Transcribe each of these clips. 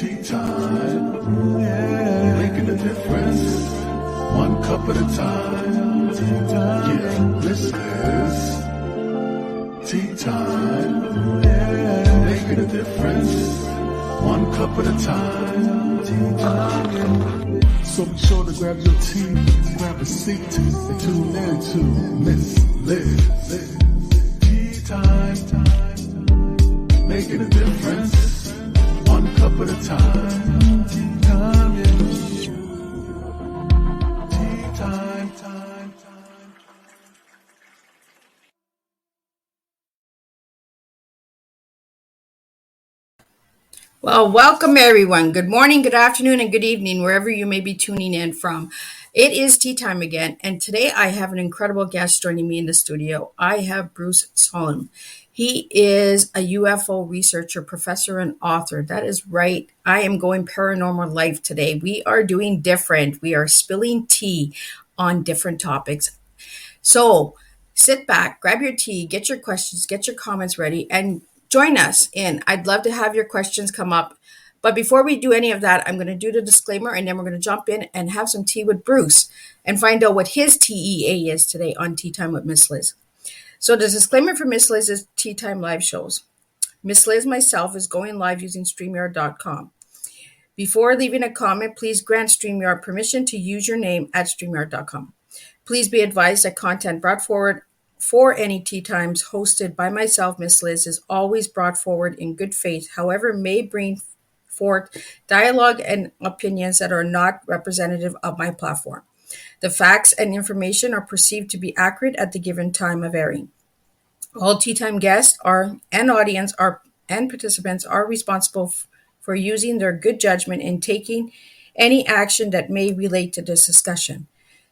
Teatime, yeah. Making a difference, one cup at a time. Teatime, yeah. This is Teatime, yeah. Making a difference, one cup at a time. Teatime, yeah. So be sure to grab your tea, grab a seat, and tune in to Miss Liz. Teatime, making a difference, one cup at a time. Teatime, yeah. Teatime. Well, welcome everyone. Good morning, good afternoon, and good evening, wherever you may be tuning in from. It is tea time again, and today I have an incredible guest joining me in the studio. I have BRUCE OLAV. He is a UFO researcher, professor, and author. That is right. I am going paranormal life today. We are doing different. We are spilling tea on different topics. So sit back, grab your tea, get your questions, get your comments ready, and join us in. I'd love to have your questions come up. But before we do any of that, I'm going to do the disclaimer and then we're going to jump in and have some tea with BRUCE and find out what his TEA is today on Tea Time with Miss Liz. So the disclaimer for Miss Liz is Tea Time live shows. Miss Liz myself is going live using StreamYard.com. Before leaving a comment, please grant StreamYard permission to use your name at StreamYard.com. Please be advised that content brought forward for any tea times hosted by myself, Miss Liz, is always brought forward in good faith, however, may bring forth dialogue and opinions that are not representative of my platform. The facts and information are perceived to be accurate at the given time of airing. All tea time guests and audience and participants are responsible for using their good judgment in taking any action that may relate to this discussion.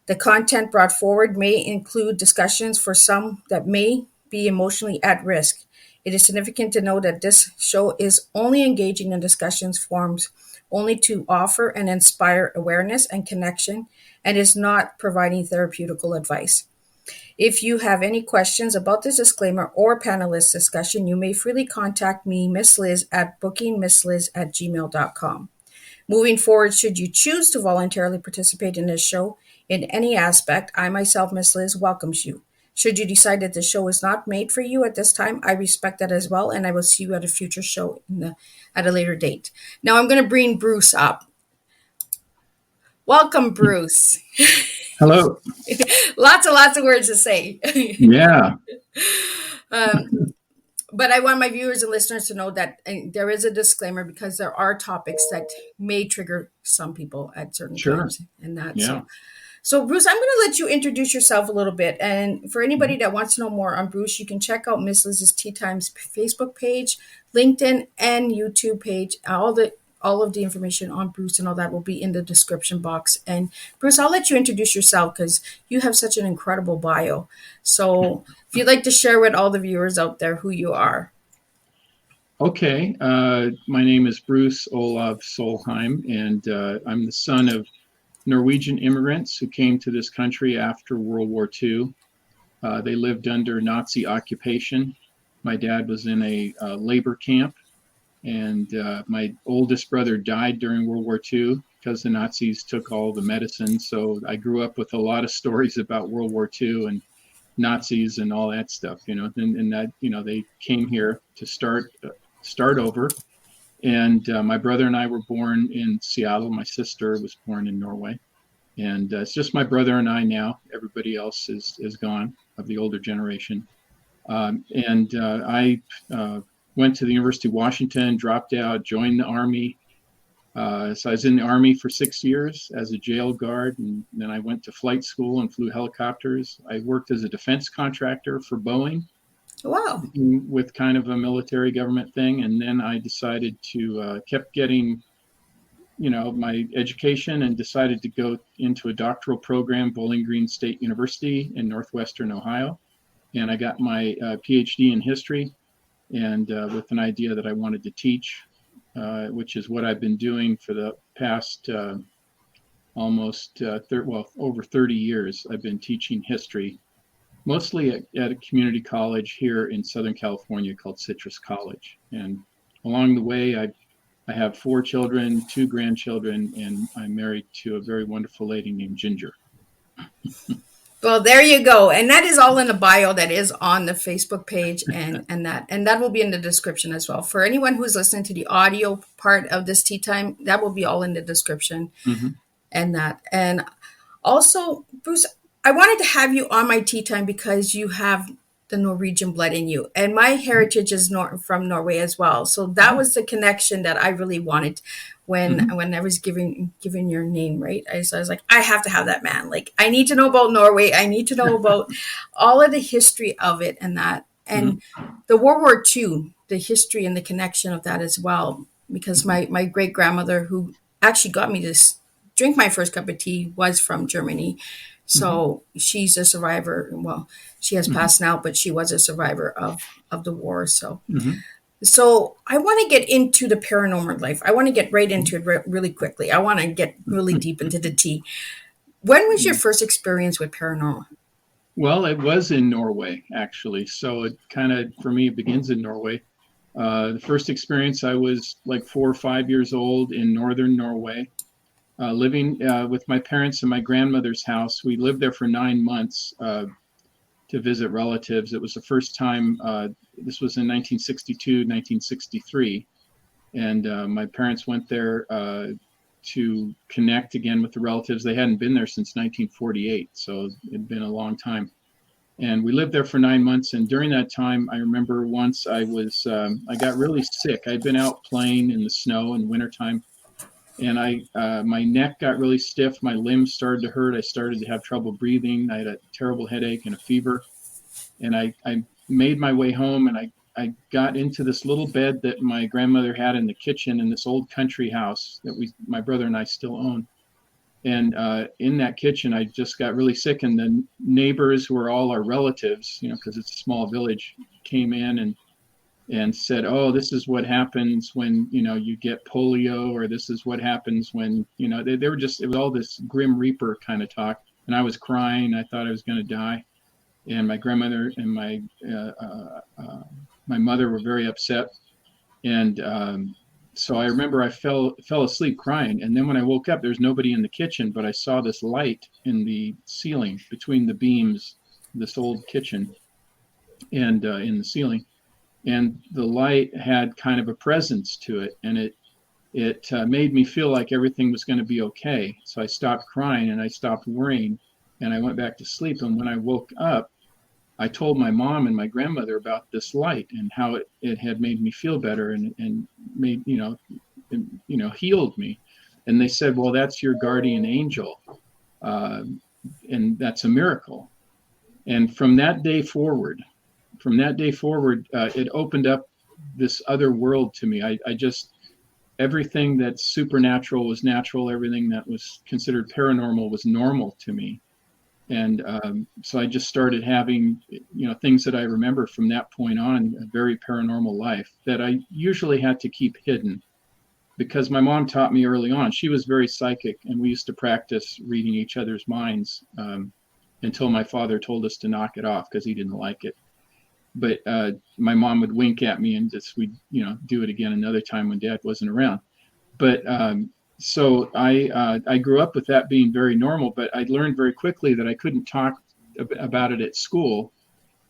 The content brought forward may include discussions for some that may be emotionally at risk. It is significant to note that this show is only engaging in discussions forums only to offer and inspire awareness and connection and is not providing therapeutical advice. If you have any questions about this disclaimer or panelist discussion, you may freely contact me, Miss Liz, at bookingmissliz@gmail.com. Moving forward, should you choose to voluntarily participate in this show in any aspect, I myself, Miss Liz, welcomes you. Should you decide that the show is not made for you at this time, I respect that as well, and I will see you at a future show at a later date. Now I'm going to bring BRUCE up. Welcome, BRUCE. Hello. Lots of words to say. Yeah. But I want my viewers and listeners to know that there is a disclaimer because there are topics that may trigger some people at certain times. And that's So BRUCE, I'm going to let you introduce yourself a little bit. And for anybody that wants to know more on BRUCE, you can check out Miss Liz's Tea Times Facebook page, LinkedIn, and YouTube page. All of the information on BRUCE and all that will be in the description box. And BRUCE, I'll let you introduce yourself because you have such an incredible bio. So if you'd like to share with all the viewers out there who you are. Okay. My name is BRUCE OLAV SOLHEIM, and I'm the son of Norwegian immigrants who came to this country after World War II. They lived under Nazi occupation. My dad was in a labor camp. And my oldest brother died during World War II because the Nazis took all the medicine. So I grew up with a lot of stories about World War II and Nazis and all that stuff, and that, they came here to start over. And my brother and I were born in Seattle. My sister was born in Norway. And it's just my brother and I now. Everybody else is gone of the older generation. I went to the University of Washington, dropped out, joined the Army. So I was in the Army for 6 years as a jail guard, and then I went to flight school and flew helicopters. I worked as a defense contractor for Boeing. Wow. With kind of a military government thing. And then I decided to, kept getting, my education and decided to go into a doctoral program, Bowling Green State University in Northwestern Ohio. And I got my Ph.D. in history. And with an idea that I wanted to teach, which is what I've been doing for the past over 30 years. I've been teaching history, mostly at a community college here in Southern California called Citrus College. And along the way, I've I have 4 children, 2 grandchildren, and I'm married to a very wonderful lady named Ginger. Well, there you go. And that is all in the bio that is on the Facebook page and that will be in the description as well. For anyone who's listening to the audio part of this tea time, that will be all in the description and that. And also, Bruce, I wanted to have you on my tea time because you have the Norwegian blood in you. And my heritage is from Norway as well. So that was the connection that I really wanted when I was giving your name, right? I was like, I have to have that man. Like, I need to know about Norway. I need to know about all of the history of it and that. And the World War II, the history and the connection of that as well. Because my great grandmother, who actually got me to drink my first cup of tea, was from Germany. So she's a survivor. Well, she has passed now, but she was a survivor of the war. So, so I want to get into the paranormal life. I want to get right into it really quickly. I want to get really deep into the tea. When was your first experience with paranormal? Well, it was in Norway, actually. So it kind of, for me, it begins in Norway. The first experience, I was like 4 or 5 years old in northern Norway. Living with my parents in my grandmother's house. We lived there for 9 months to visit relatives. It was the first time, this was in 1962, 1963. And my parents went there to connect again with the relatives. They hadn't been there since 1948, so it'd been a long time. And we lived there for 9 months. And during that time, I remember once I got really sick. I'd been out playing in the snow in wintertime. And my neck got really stiff. My limbs started to hurt. I started to have trouble breathing. I had a terrible headache and a fever. And I made my way home, and I got into this little bed that my grandmother had in the kitchen in this old country house that my brother and I still own. And in that kitchen, I just got really sick. And the neighbors, who are all our relatives, because it's a small village, came in and said, oh, this is what happens when, you get polio, or this is what happens when, they were just, it was all this Grim Reaper kind of talk. And I was crying. I thought I was going to die. And my grandmother and my mother were very upset. And so I remember I fell asleep crying. And then when I woke up, there's nobody in the kitchen, but I saw this light in the ceiling between the beams, this old kitchen, and in the ceiling. And the light had kind of a presence to it, and it made me feel like everything was going to be okay. So I stopped crying and I stopped worrying, and I went back to sleep. And when I woke up, I told my mom and my grandmother about this light and how it had made me feel better and made healed me. And they said, well, that's your guardian angel, and that's a miracle. And from that day forward, it opened up this other world to me. I just, everything that's supernatural was natural. Everything that was considered paranormal was normal to me. And so I just started having, things that I remember from that point on, a very paranormal life that I usually had to keep hidden, because my mom taught me early on. She was very psychic, and we used to practice reading each other's minds until my father told us to knock it off because he didn't like it. But my mom would wink at me, and we'd do it again another time when Dad wasn't around. But so I grew up with that being very normal, but I learned very quickly that I couldn't talk about it at school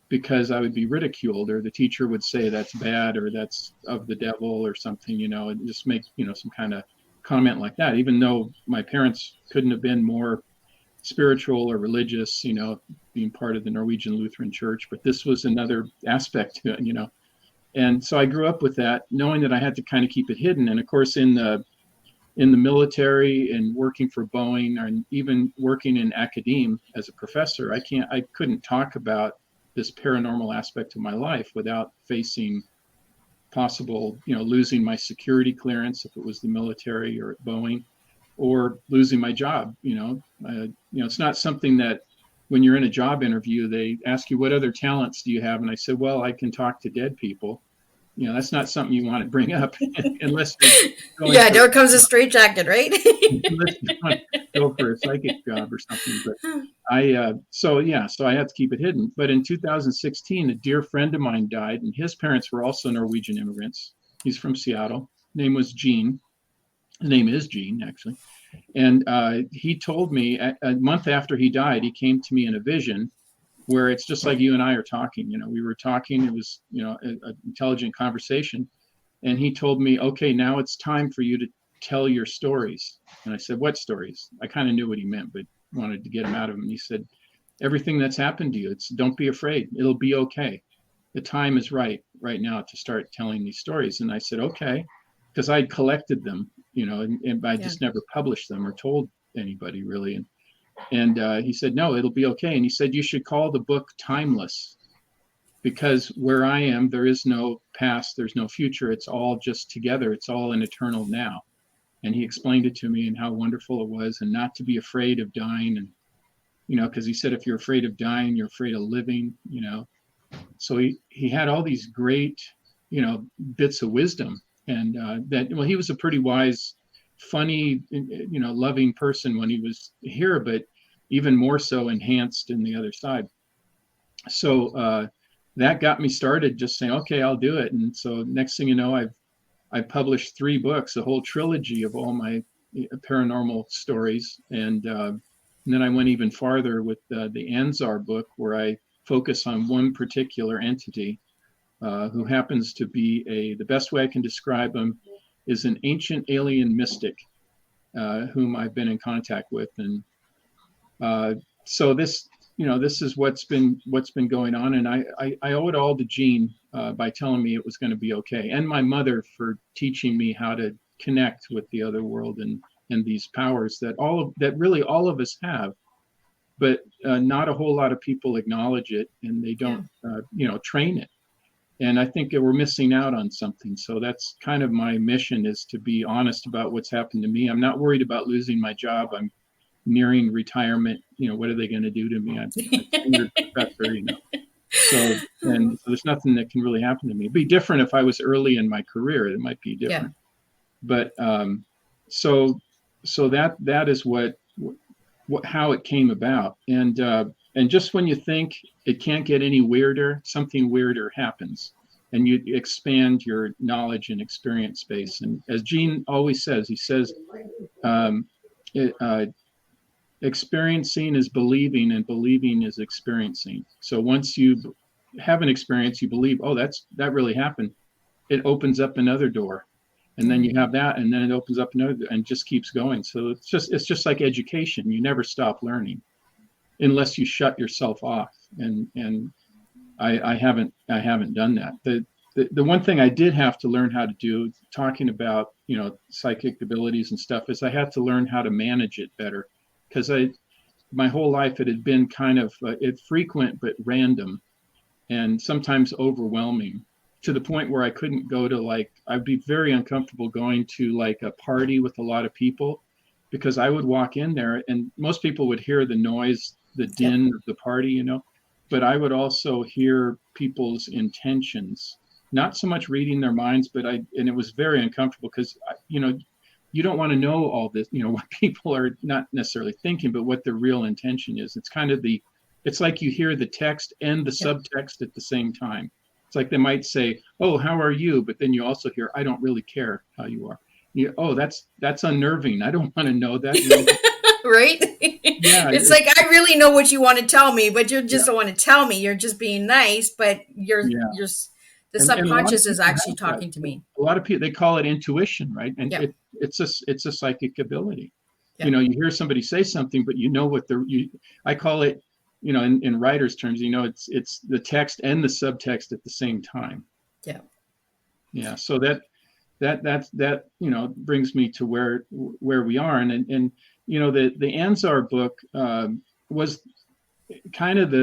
because I would be ridiculed, or the teacher would say that's bad, or that's of the devil or something, and just make, some kind of comment like that, even though my parents couldn't have been more spiritual or religious, being part of the Norwegian Lutheran Church, but this was another aspect to it, And so I grew up with that, knowing that I had to kind of keep it hidden. And of course, in the military and working for Boeing, and even working in academia as a professor, I couldn't talk about this paranormal aspect of my life without facing possible, losing my security clearance if it was the military or at Boeing, or losing my job. It's not something that when you're in a job interview, they ask you, what other talents do you have? And I said, well, I can talk to dead people. That's not something you want to bring up unless you're there comes a straitjacket, right? unless you want to go for a psychic job or something. But so I had to keep it hidden. But in 2016, a dear friend of mine died, and his parents were also Norwegian immigrants. He's from Seattle. name was Gene. His name is Gene, actually. And he told me a month after he died, he came to me in a vision where it's just like you and I are talking. We were talking. It was, an intelligent conversation. And he told me, okay, now it's time for you to tell your stories. And I said, what stories? I kind of knew what he meant, but wanted to get him out of him. He said, everything that's happened to you, don't be afraid. It'll be okay. The time is right now to start telling these stories. And I said, okay, because I'd collected them, and I just never published them or told anybody really. And he said, no, it'll be okay. And he said, you should call the book Timeless, because where I am, there is no past, there's no future. It's all just together. It's all an eternal now. And he explained it to me and how wonderful it was, and not to be afraid of dying. And, because he said, if you're afraid of dying, you're afraid of living, So he had all these great, bits of wisdom. And he was a pretty wise, funny, loving person when he was here, but even more so enhanced in the other side. So that got me started just saying, okay, I'll do it. And so next thing you know, I published 3 books, a whole trilogy of all my paranormal stories. And then I went even farther with the Anzar book, where I focus on one particular entity who happens to be the best way I can describe him is an ancient alien mystic whom I've been in contact with. And so this is what's been going on. And I owe it all to Gene by telling me it was going to be okay. And my mother for teaching me how to connect with the other world and these powers that really all of us have, but not a whole lot of people acknowledge it, and they don't, train it. And I think that we're missing out on something. So that's kind of my mission, is to be honest about what's happened to me. I'm not worried about losing my job. I'm nearing retirement. What are they going to do to me? I'm a senior professor, So there's nothing that can really happen to me. It'd be different if I was early in my career. It might be different. Yeah. But so that is how it came about. And just when you think it can't get any weirder, something weirder happens, and you expand your knowledge and experience space. And as Gene always says, he says, experiencing is believing, and believing is experiencing. So once you have an experience, you believe, oh, that really happened. It opens up another door, and then you have that, and then it opens up another, and just keeps going. So it's just like education. You never stop learning, unless you shut yourself off. And I haven't done that. The one thing I did have to learn how to do, talking about psychic abilities and stuff, is I had to learn how to manage it better, because my whole life it had been kind of frequent but random, and sometimes overwhelming, to the point where I couldn't go to I'd be very uncomfortable going to a party with a lot of people, because I would walk in there and most people would hear the noise, the din of the party, but I would also hear people's intentions, not so much reading their minds, and it was very uncomfortable, because, you don't want to know all this, what people are not necessarily thinking, but what their real intention is. It's kind of it's like you hear the text and the subtext at the same time. It's like they might say, oh, how are you? But then you also hear, I don't really care how you are. That's unnerving. I don't want to know that. Right? Yeah. It's like, I really know what you want to tell me, but you just don't want to tell me. You're just being nice, but the subconscious is actually talking to me. A lot of people, they call it intuition, right? And it's a psychic ability. Yeah. You hear somebody say something, but what I call it, in writer's terms, it's the text and the subtext at the same time. Yeah. Yeah. So that brings me to where we are. And the Anzar book was kind of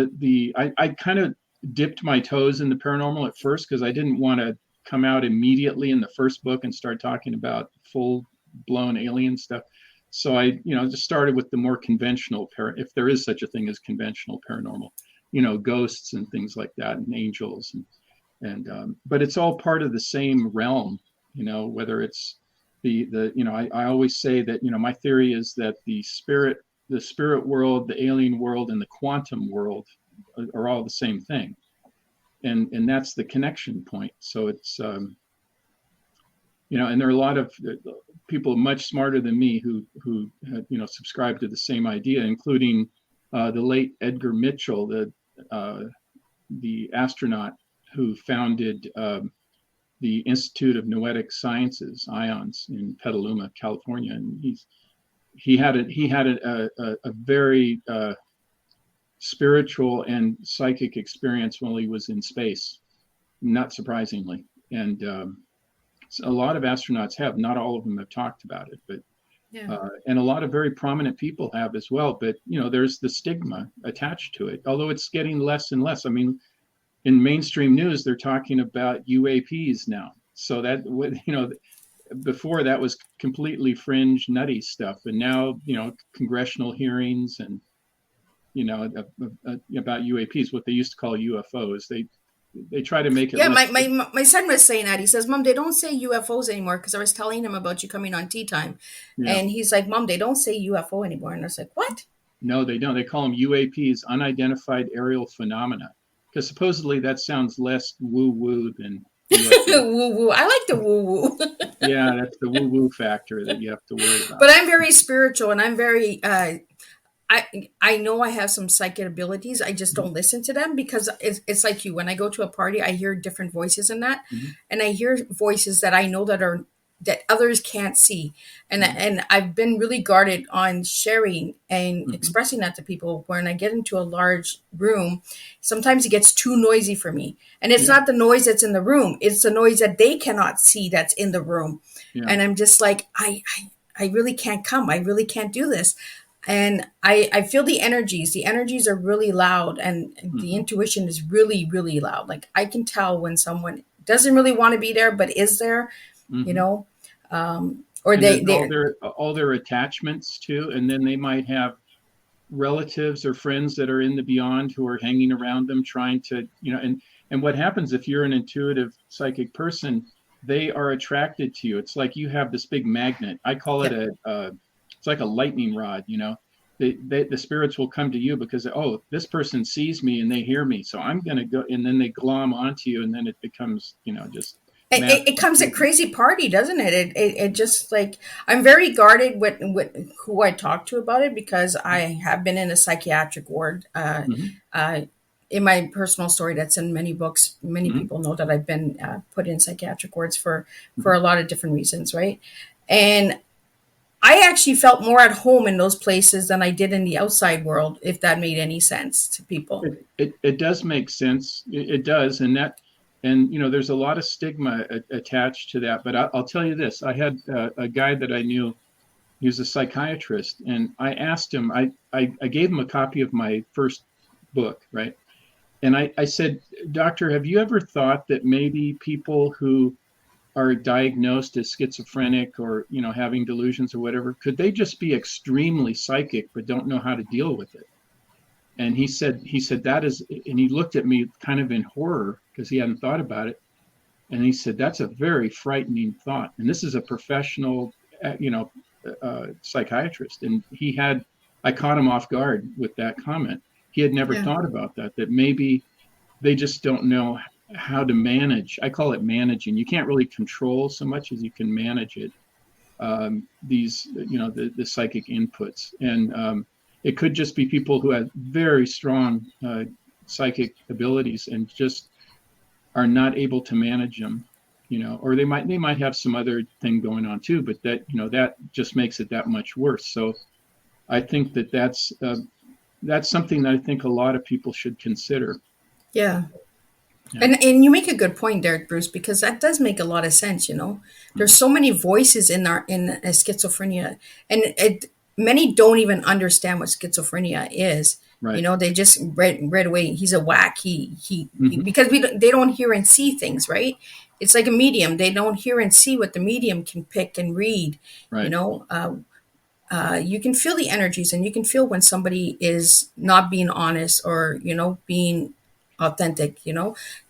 I kind of dipped my toes in the paranormal at first, because I didn't want to come out immediately in the first book and start talking about full blown alien stuff. So I, just started with the more conventional, if there is such a thing as conventional paranormal, ghosts and things like that, and angels, but it's all part of the same realm, whether it's I always say that, my theory is that the spirit world, the alien world, and the quantum world are all the same thing. And that's the connection point. So it's, and there are a lot of people much smarter than me who subscribe to the same idea, including the late Edgar Mitchell, the astronaut who founded the Institute of Noetic Sciences, IONS, in Petaluma, California, and he had a very spiritual and psychic experience while he was in space, not surprisingly, and a lot of astronauts have. Not all of them have talked about it, but and a lot of very prominent people have as well. But there's the stigma attached to it, although it's getting less and less. I mean, in mainstream news, they're talking about UAPs now. So that, before that was completely fringe, nutty stuff. And now, congressional hearings and, about UAPs, what they used to call UFOs, they try to make it. Yeah, my son was saying that. He says, Mom, they don't say UFOs anymore, because I was telling him about you coming on Teatime. Yeah. And he's like, Mom, they don't say UFO anymore. And I was like, what? No, they don't. They call them UAPs, unidentified aerial phenomena. Because supposedly that sounds less woo-woo than woo-woo. I like the woo-woo. Yeah, that's the woo-woo factor that you have to worry about. But I'm very spiritual, and I'm very, I know I have some psychic abilities. I just don't listen to them, because it's like you. When I go to a party, I hear different voices in that. Mm-hmm. And I hear voices that I know that others can't see. And I've been really guarded on sharing and expressing that to people. When I get into a large room, sometimes it gets too noisy for me. And it's not the noise that's in the room. It's the noise that they cannot see that's in the room. Yeah. And I'm just like, I really can't come. I really can't do this. And I feel the energies. The energies are really loud, and the intuition is really, really loud. Like, I can tell when someone doesn't really want to be there, but is there, or all their attachments too. And then they might have relatives or friends that are in the beyond who are hanging around them, trying to, and what happens if you're an intuitive psychic person, they are attracted to you. It's like you have this big magnet. I call it it's like a lightning rod, the spirits will come to you because, this person sees me and they hear me, so I'm going to go, and then they glom onto you, and then it becomes, just. It comes at crazy party, doesn't it? It just, like, I'm very guarded with who I talk to about it, because I have been in a psychiatric ward. In my personal story, that's in many books. Many people know that I've been put in psychiatric wards for a lot of different reasons, right? And I actually felt more at home in those places than I did in the outside world, if that made any sense to people. It does make sense. It does, and there's a lot of stigma attached to that. But I'll tell you this: I had a guy that I knew. He was a psychiatrist, and I asked him. I gave him a copy of my first book, right? And I said, Doctor, have you ever thought that maybe people who are diagnosed as schizophrenic or having delusions or whatever, could they just be extremely psychic but don't know how to deal with it? And he said that is, and he looked at me kind of in horror because he hadn't thought about it. And he said, that's a very frightening thought. And this is a professional, psychiatrist. And I caught him off guard with that comment. He had never thought about that maybe they just don't know how to manage. I call it managing. You can't really control so much as you can manage it. These, the psychic inputs. And it could just be people who have very strong psychic abilities and just are not able to manage them, or they might have some other thing going on too, but that just makes it that much worse. So I think that's something that I think a lot of people should consider. Yeah. And you make a good point there, Bruce, because that does make a lot of sense. There's so many voices in schizophrenia, and many don't even understand what schizophrenia is. Right. They just right away, he's a whack. He because they don't hear and see things, right? It's like a medium. They don't hear and see what the medium can pick and read. Right. You can feel the energies, and you can feel when somebody is not being honest or being authentic.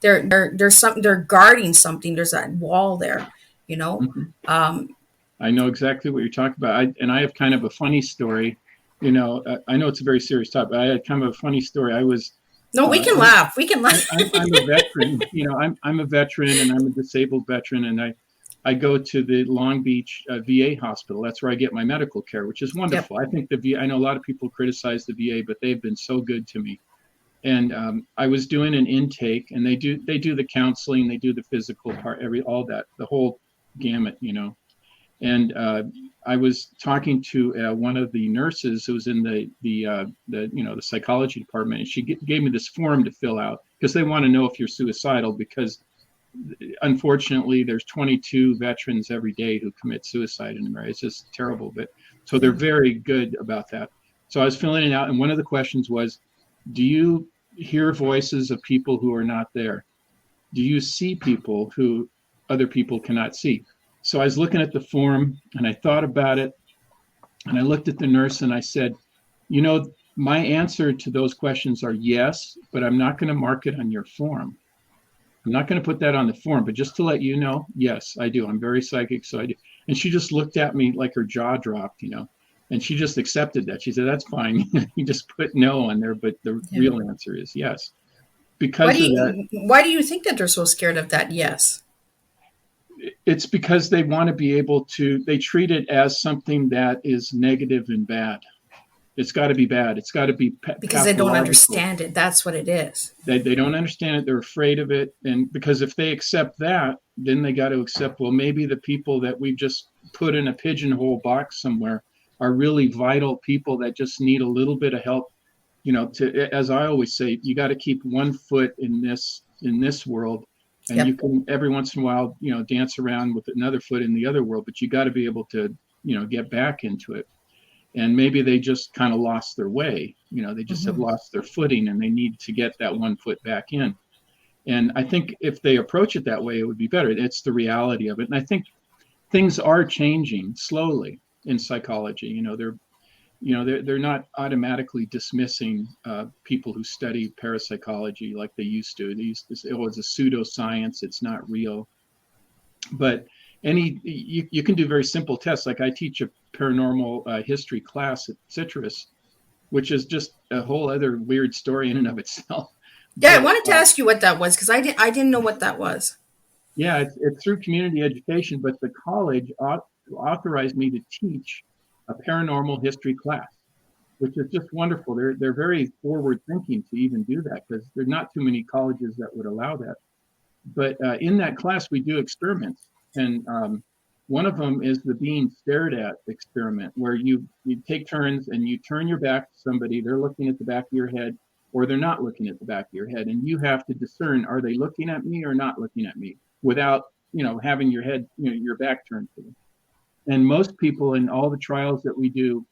They're guarding something. There's that wall there. I know exactly what you're talking about. I have kind of a funny story. I know it's a very serious topic, but I had kind of a funny story. We can laugh. We can laugh. I'm a veteran. I'm a veteran, and I'm a disabled veteran, and I go to the Long Beach VA hospital. That's where I get my medical care, which is wonderful. Yep. I think the VA, I know a lot of people criticize the VA, but they've been so good to me. And I was doing an intake, and they do the counseling, they do the physical part, all that, the whole gamut, you know. And I was talking to one of the nurses who was in the psychology department, and she gave me this form to fill out because they want to know if you're suicidal, because unfortunately there's 22 veterans every day who commit suicide in America. It's just terrible, but so they're very good about that. So I was filling it out, and one of the questions was, do you hear voices of people who are not there? Do you see people who other people cannot see? So I was looking at the form, and I thought about it, and I looked at the nurse, and I said, you know, my answer to those questions are yes, but I'm not going to mark it on your form. I'm not going to put that on the form, but just to let you know, yes, I do. I'm very psychic, so I do. And she just looked at me like her jaw dropped, you know, and she just accepted that. She said, that's fine. You just put no on there, but the real answer is yes. Because why do you think that they're so scared of that yes? It's because they want to be able to, they treat it as something that is negative and bad. It's got to be bad. It's got to be because they don't understand it. That's what it is. They don't understand it. They're afraid of it. And because if they accept that, then they got to accept, well, maybe the people that we've just put in a pigeonhole box somewhere are really vital people that just need a little bit of help. You know, to, as I always say, you got to keep one foot in this world, and you can every once in a while, you know, dance around with another foot in the other world, but you got to be able to, you know, get back into it. And maybe they just kind of lost their way, you know, they just have lost their footing, and they need to get that one foot back in. And I think if they approach it that way, it would be better. It's the reality of it. And I think things are changing slowly in psychology. You know, they're not automatically dismissing people who study parapsychology like they used to. They used to say, oh, it's a pseudoscience, it's not real. But you can do very simple tests. Like I teach a paranormal history class at Citrus, which is just a whole other weird story in and of itself. Yeah, but, I wanted to ask you what that was, because I didn't know what that was. Yeah, it's through community education, but the college authorized me to teach a paranormal history class, which is just wonderful. They're very forward thinking to even do that, because there's not too many colleges that would allow that. But in that class, we do experiments. And one of them is the being stared at experiment, where you take turns and you turn your back to somebody. They're looking at the back of your head, or they're not looking at the back of your head. And you have to discern, are they looking at me or not looking at me, without, you know, having your head, you know, your back turned to them. And most people in all the trials that we do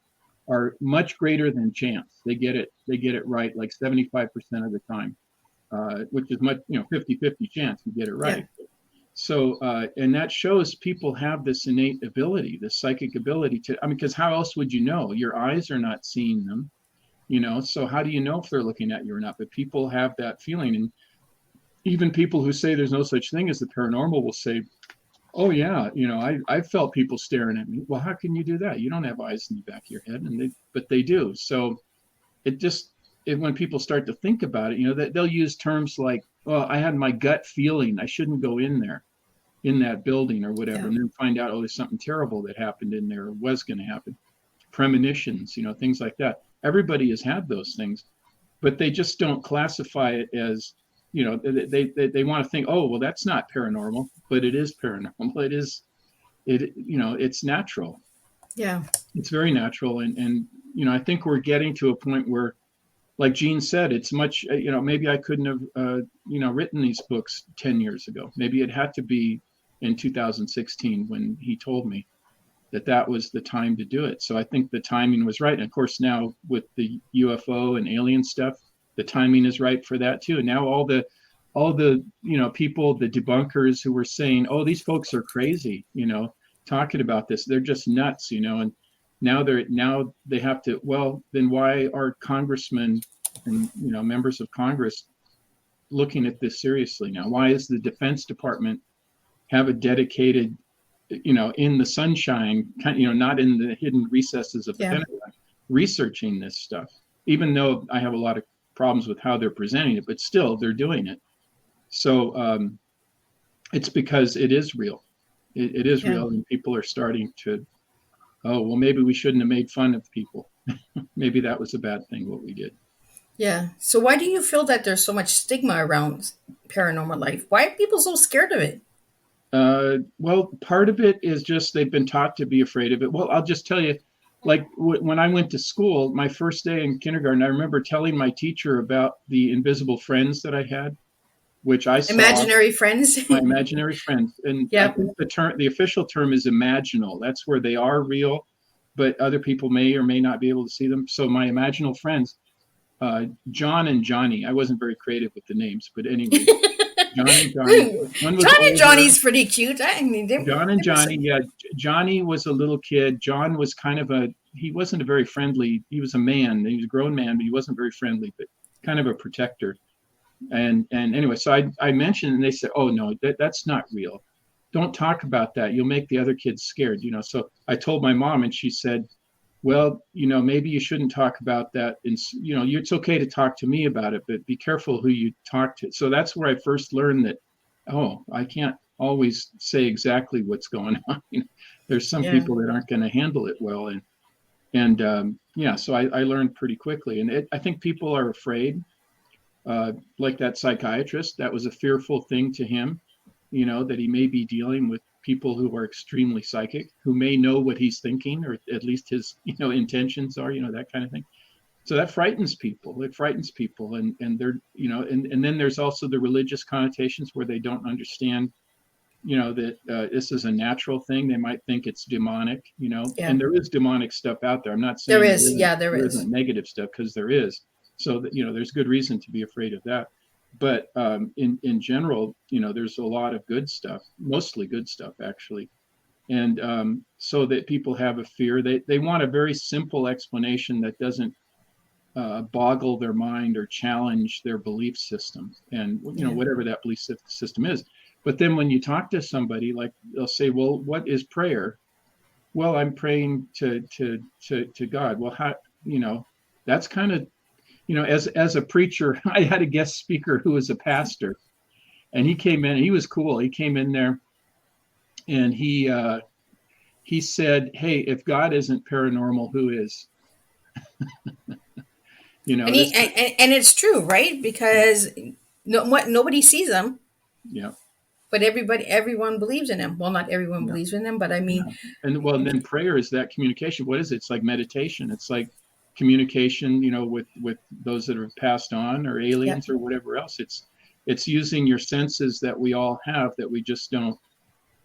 are much greater than chance. They get it right, like 75% of the time, which is much, you know, 50-50 chance you get it right. Yeah. So, and that shows people have this innate ability, this psychic ability to, I mean, because how else would you know? Your eyes are not seeing them, you know, so how do you know if they're looking at you or not? But people have that feeling. And even people who say there's no such thing as the paranormal will say, oh yeah, you know, I felt people staring at me. Well, how can you do that? You don't have eyes in the back of your head, but they do. So when people start to think about it, you know, they'll use terms like, well, I had my gut feeling I shouldn't go in there, in that building or whatever, and then find out, oh, there's something terrible that happened in there or was going to happen. Premonitions, you know, things like that. Everybody has had those things, but they just don't classify it as, you know, they want to think, oh, well, that's not paranormal, but it is paranormal. You know, it's natural. Yeah. It's very natural. And, you know, I think we're getting to a point where, like Gene said, it's much, you know, maybe I couldn't have, you know, written these books 10 years ago. Maybe it had to be in 2016 when he told me that was the time to do it. So I think the timing was right. And of course, now with the UFO and alien stuff, the timing is right for that too. And now all the, you know, people, the debunkers who were saying, oh, these folks are crazy, you know, talking about this, they're just nuts, you know, and now they have to, well, then why are congressmen and, you know, members of Congress looking at this seriously now? Why is the Defense Department have a dedicated, you know, in the sunshine, you know, not in the hidden recesses of the Pentagon, researching this stuff, even though I have a lot of problems with how they're presenting it, but still they're doing it. So it's because it is real. It is Yeah. real, and people are starting to, oh, well, maybe we shouldn't have made fun of people. Maybe that was a bad thing, what we did. Yeah. So why do you feel that there's so much stigma around paranormal life? Why are people so scared of it? Well, part of it is just they've been taught to be afraid of it. Well, I'll just tell you, like when I went to school, my first day in kindergarten, I remember telling my teacher about the invisible friends that I had, which I saw, Imaginary friends. my imaginary friends. And I Yep. think the official term is imaginal. That's where they are real, but other people may or may not be able to see them. So my imaginal friends, John and Johnny, I wasn't very creative with the names, but anyway, John and Johnny. One was Johnny older. Johnny's pretty cute. I mean, John and Johnny, yeah. Johnny was a little kid. John was he wasn't a very friendly, he was a man. He was a grown man, but he wasn't very friendly, but kind of a protector. And anyway, so I mentioned, and they said, oh, no, that's not real. Don't talk about that. You'll make the other kids scared, So I told my mom, and she said, well, maybe you shouldn't talk about that. And, it's okay to talk to me about it, but be careful who you talk to. So that's where I first learned that, oh, I can't always say exactly what's going on. There's some Yeah. people that aren't going to handle it well. And so I learned pretty quickly. And I think people are afraid, like that psychiatrist. That was a fearful thing to him, that he may be dealing with people who are extremely psychic, who may know what he's thinking, or at least his, intentions are, that kind of thing. So that frightens people. It frightens people. And they're, and then there's also the religious connotations where they don't understand, that this is a natural thing. They might think it's demonic, Yeah. and there is demonic stuff out there. I'm not saying There is. Yeah, there there is. isn't negative stuff, because there is. So that, there's good reason to be afraid of that. But in general, there's a lot of good stuff, mostly good stuff, actually. And so that people have a fear. They want a very simple explanation that doesn't boggle their mind or challenge their belief system, and whatever that belief system is. But then when you talk to somebody, like, they'll say, well, what is prayer? Well, I'm praying to God. Well, how, that's kind of, as a preacher, I had a guest speaker who was a pastor, and he came in, and he was cool. He came in there, and he said, hey, if God isn't paranormal, who is? And it's true, right? Because nobody sees them. Yeah. But everyone believes in him. Well, not everyone believes in him, but I mean. Yeah. And then prayer is that communication. What is it? It's like meditation. It's like communication, with those that have passed on, or aliens, or whatever else. It's using your senses that we all have, that we just don't,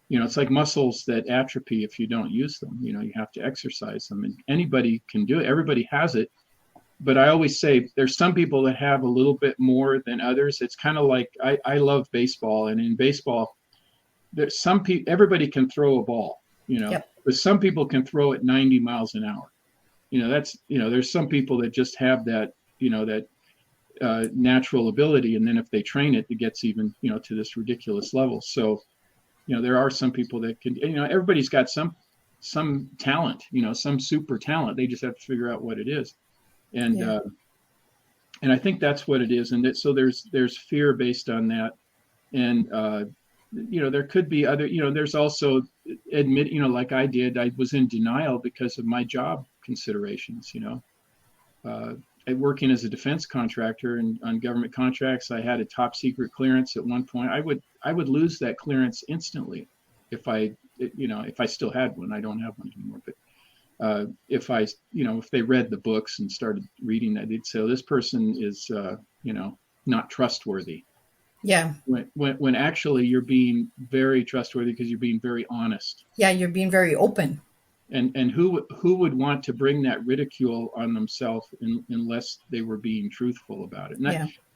it's like muscles that atrophy if you don't use them. You have to exercise them, and anybody can do it. Everybody has it. But I always say there's some people that have a little bit more than others. It's kind of like, I love baseball, and in baseball, there's some people, everybody can throw a ball, but some people can throw it 90 miles an hour. There's some people that just have that, that natural ability. And then if they train it, it gets even, to this ridiculous level. So, there are some people that can, everybody's got some talent, some super talent. They just have to figure out what it is. And I think that's what it is. And so there's fear based on that. And, there could be other, there's also like I did, I was in denial because of my job considerations, working as a defense contractor and on government contracts. I had a top secret clearance at one point. I would lose that clearance instantly if I still had one. I don't have one anymore, but if they read the books and started reading that, they'd say, oh, this person is, not trustworthy. Yeah. When actually you're being very trustworthy, because you're being very honest. Yeah, you're being very open. And who would want to bring that ridicule on themselves unless they were being truthful about it?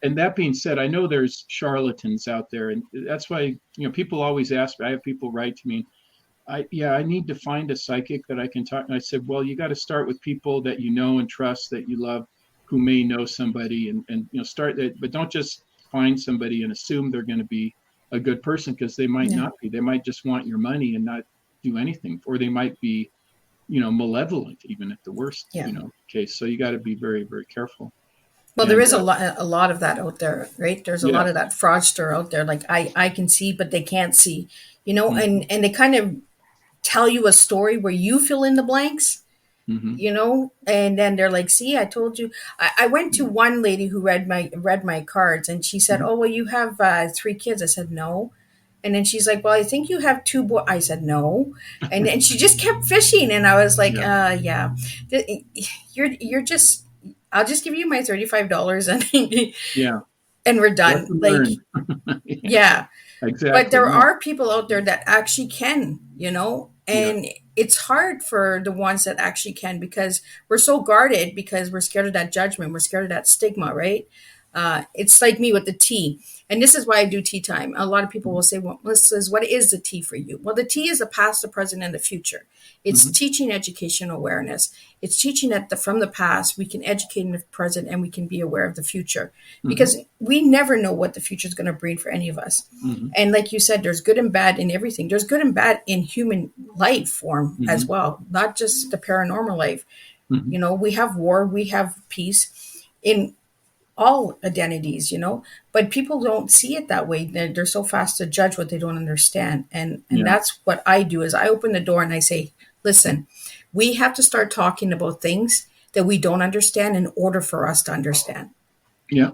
And that being said, I know there's charlatans out there, and that's why, people always ask me. I have people write to me, I need to find a psychic that I can talk. And I said, well, you got to start with people that you know and trust, that you love, who may know somebody, and start that. But don't just find somebody and assume they're going to be a good person, because they might not be. They might just want your money and not do anything, or they might be, malevolent, even at the worst, case. So you got to be very, very careful. Well, there And is a lot of that out there, right? There's a lot yes. of that fraudster out there. Like I can see, but they can't see, Mm-hmm. and they kind of tell you a story where you fill in the blanks, Mm-hmm. and then they're like, see, I told you. I went to one lady who read my cards, and she said, Mm-hmm. oh, well, you have 3 kids. I said, no. And then she's like, well, I think you have 2 boys. I said, no. And then she just kept fishing. And I was like, Yeah. yeah, you're just, I'll just give you my $35 and, Yeah. and we're done. Lesson Like, learned. Yeah, yeah. But exactly. there No. are people out there that actually can, Yeah. and it's hard for the ones that actually can because we're so guarded because we're scared of that judgment. We're scared of that stigma, right? It's like me with the tea. And this is why I do tea time. A lot of people will say, well, Liz, what is the tea for you? Well, the tea is the past, the present, and the future. It's Mm-hmm. teaching education awareness. It's teaching that from the past, we can educate in the present and we can be aware of the future Mm-hmm. because we never know what the future is going to bring for any of us. Mm-hmm. And like you said, there's good and bad in everything. There's good and bad in human life form as Mm-hmm. well, not just the paranormal life. Mm-hmm. We have war, we have peace in all identities, but people don't see it that way. They're so fast to judge what they don't understand. And Yeah. that's what I do is I open the door and I say, listen, we have to start talking about things that we don't understand in order for us to understand. Yeah.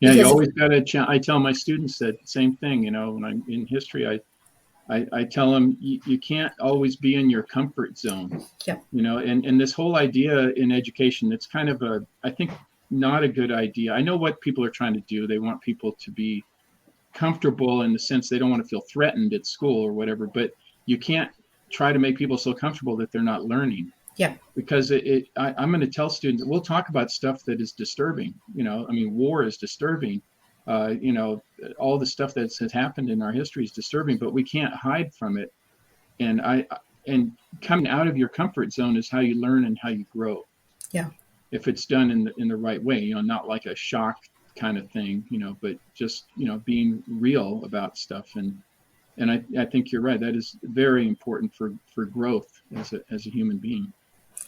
Yeah. You Because always got to. I tell my students that same thing. When I'm in history, I tell them you can't always be in your comfort zone. yeah, And this whole idea in education, it's kind of I think, not a good idea. I know what people are trying to do. They want people to be comfortable in the sense they don't want to feel threatened at school or whatever, but you can't try to make people so comfortable that they're not learning. yeah, Because I'm going to tell students, we'll talk about stuff that is disturbing. I mean, war is disturbing. All the stuff that has happened in our history is disturbing, but we can't hide from it. And coming out of your comfort zone is how you learn and how you grow. yeah. If it's done in the right way, not like a shock kind of thing, but just, being real about stuff. And I think you're right. That is very important for growth as a human being.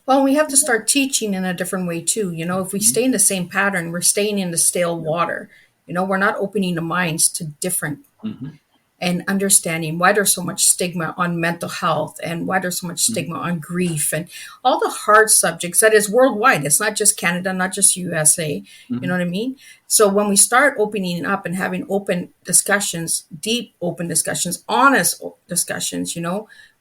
Well, we have to start teaching in a different way too. If we Mm-hmm. stay in the same pattern, we're staying in the stale water. We're not opening the minds to different Mm-hmm. and understanding why there's so much stigma on mental health and why there's so much Mm-hmm. stigma on grief and all the hard subjects that is worldwide. It's not just Canada, not just USA. You know what I mean? So when we start opening up and having open discussions, deep open discussions, honest discussions,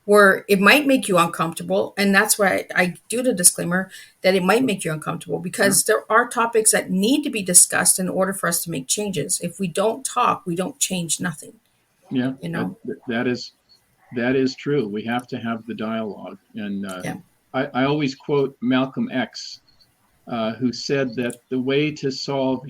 where it might make you uncomfortable. And that's why I do the disclaimer that it might make you uncomfortable because there are topics that need to be discussed in order for us to make changes. If we don't talk, we don't change nothing. Yeah, You know? that is true. We have to have the dialogue. And Yeah. I always quote Malcolm X, who said that the way to solve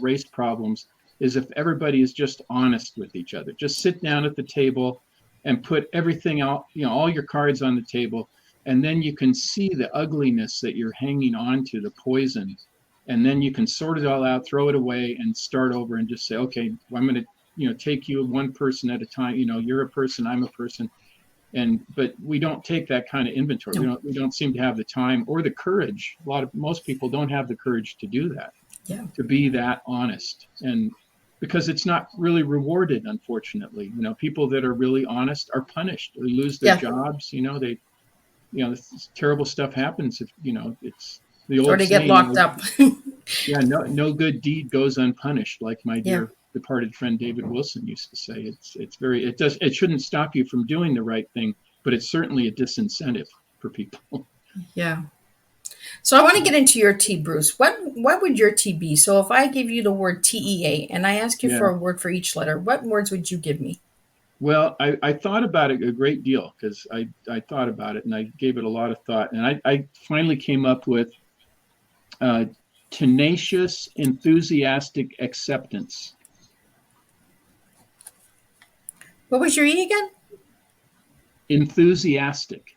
race problems is if everybody is just honest with each other. Just sit down at the table and put everything out, all your cards on the table, and then you can see the ugliness that you're hanging on to, the poison, and then you can sort it all out, throw it away, and start over and just say, okay, I'm going to take you one person at a time. You're a person, I'm a person. But we don't take that kind of inventory. No. We don't seem to have the time or the courage. Most people don't have the courage to do that, Yeah. to be that honest. And because it's not really rewarded, unfortunately. People that are really honest are punished. They lose their jobs. This terrible stuff happens if, it's the old Or they get saying, locked up. yeah, no good deed goes unpunished, like my dear departed friend David Wilson used to say. It shouldn't stop you from doing the right thing, but it's certainly a disincentive for people. Yeah. So I want to get into your tea, Bruce. What would your tea be? So if I give you the word TEA and I ask you for a word for each letter, what words would you give me? Well, I thought about it a great deal because I thought about it and I gave it a lot of thought. And I finally came up with tenacious, enthusiastic acceptance. What was your E again? Enthusiastic.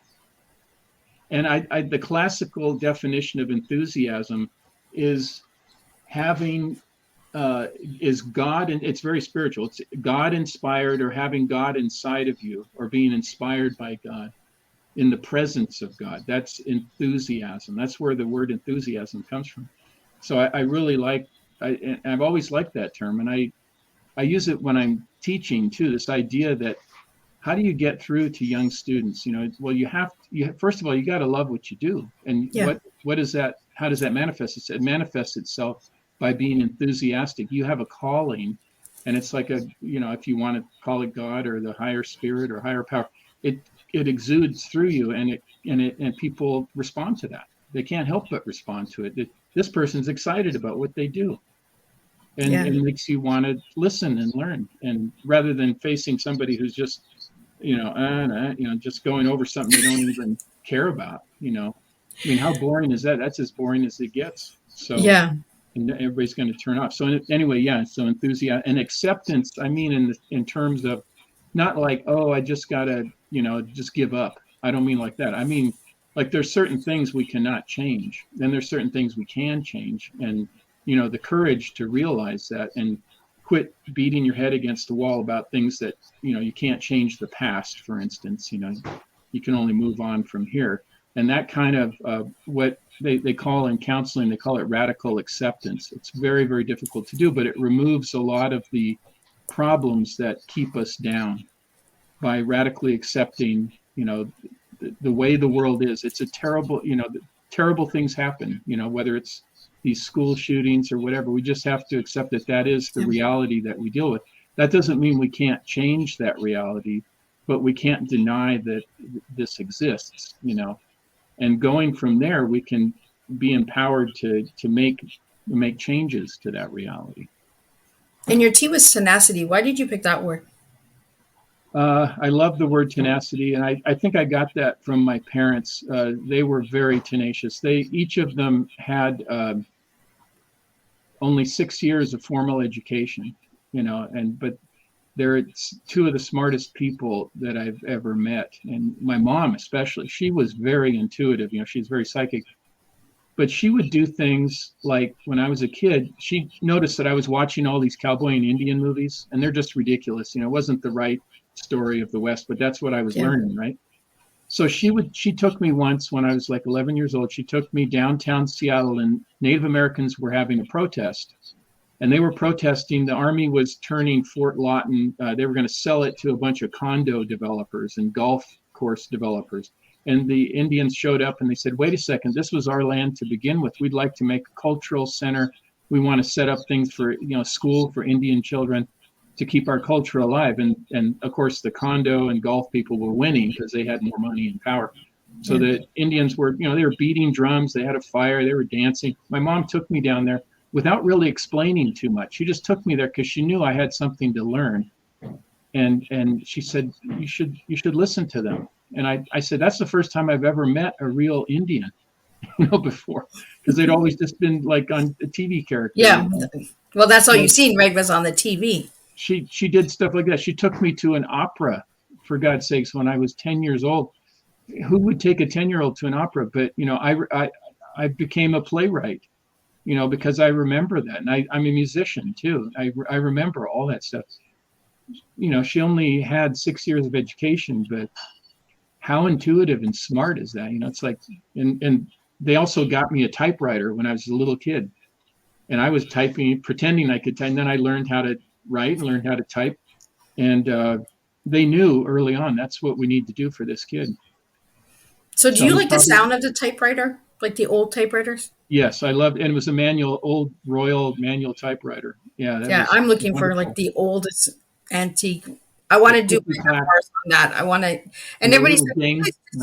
And the classical definition of enthusiasm is is God, and it's very spiritual. It's God inspired, or having God inside of you, or being inspired by God, in the presence of God. That's enthusiasm. That's where the word enthusiasm comes from. So I really like, I've always liked that term. And I use it when I'm teaching too, this idea that how do you get through to young students? Well, first of all, you got to love what you do. And Yeah. what is that? How does that manifest itself? It manifests itself by being enthusiastic. You have a calling, and it's like if you want to call it God or the higher spirit or higher power, it exudes through you, and people respond to that. They can't help but respond to it. This person's excited about what they do. And Yeah. it makes you want to listen and learn, and rather than facing somebody who's just just going over something they don't even care about. I mean, how boring is that? That's as boring as it gets. So Yeah. and everybody's going to turn off. So anyway, yeah. So enthusiasm and acceptance. I mean, in terms of not like, oh, I just gotta just give up. I don't mean like that. I mean, like there's certain things we cannot change, then there's certain things we can change, and the courage to realize that and quit beating your head against the wall about things that you can't change the past, for instance. You can only move on from here, and that kind of what they call in counseling, they call it radical acceptance. It's very, very difficult to do, but it removes a lot of the problems that keep us down by radically accepting the way the world is. It's a terrible, terrible things happen, whether it's these school shootings or whatever. We just have to accept that is the reality that we deal with. That doesn't mean we can't change that reality, but we can't deny that this exists, and going from there, we can be empowered to make changes to that reality. And your T was tenacity. Why did you pick that word? I love the word tenacity, and I think I got that from my parents. They were very tenacious. Each of them had only 6 years of formal education, but they're two of the smartest people that I've ever met. And my mom, especially, she was very intuitive. She's very psychic. But she would do things like when I was a kid, she noticed that I was watching all these cowboy and Indian movies, and they're just ridiculous. It wasn't the right story of the West, but that's what I was learning, right? So she took me once when I was like 11 years old. She took me downtown Seattle, and Native Americans were having a protest. And they were protesting. The Army was turning Fort Lawton. They were going to sell it to a bunch of condo developers and golf course developers. And the Indians showed up and they said, wait a second, this was our land to begin with. We'd like to make a cultural center. We want to set up things for, school for Indian children to keep our culture alive. And of course, the condo and golf people were winning because they had more money and power. So the Indians were, they were beating drums. They had a fire. They were dancing. My mom took me down there without really explaining too much. She just took me there because she knew I had something to learn. And she said, you should listen to them. And I said, that's the first time I've ever met a real Indian, before, because they'd always just been like on a TV character. Yeah. Well, that's all you've seen, right? Was on the TV. She did stuff like that. She took me to an opera, for God's sakes, when I was 10 years old. Who would take a 10-year-old to an opera? But, I became a playwright, because I remember that. And I'm a musician too. I remember all that stuff. She only had 6 years of education, but how intuitive and smart is that? It's like, and they also got me a typewriter when I was a little kid, and I was typing, pretending I could type. And then I learned how to write and learned how to type. And they knew early on, that's what we need to do for this kid. So do you like the sound of the typewriter? Like the old typewriters? Yes, I loved, and it was a old Royal manual typewriter. Yeah. I'm looking for like the oldest antique. I want to do memoirs on that. I want to, and everybody said,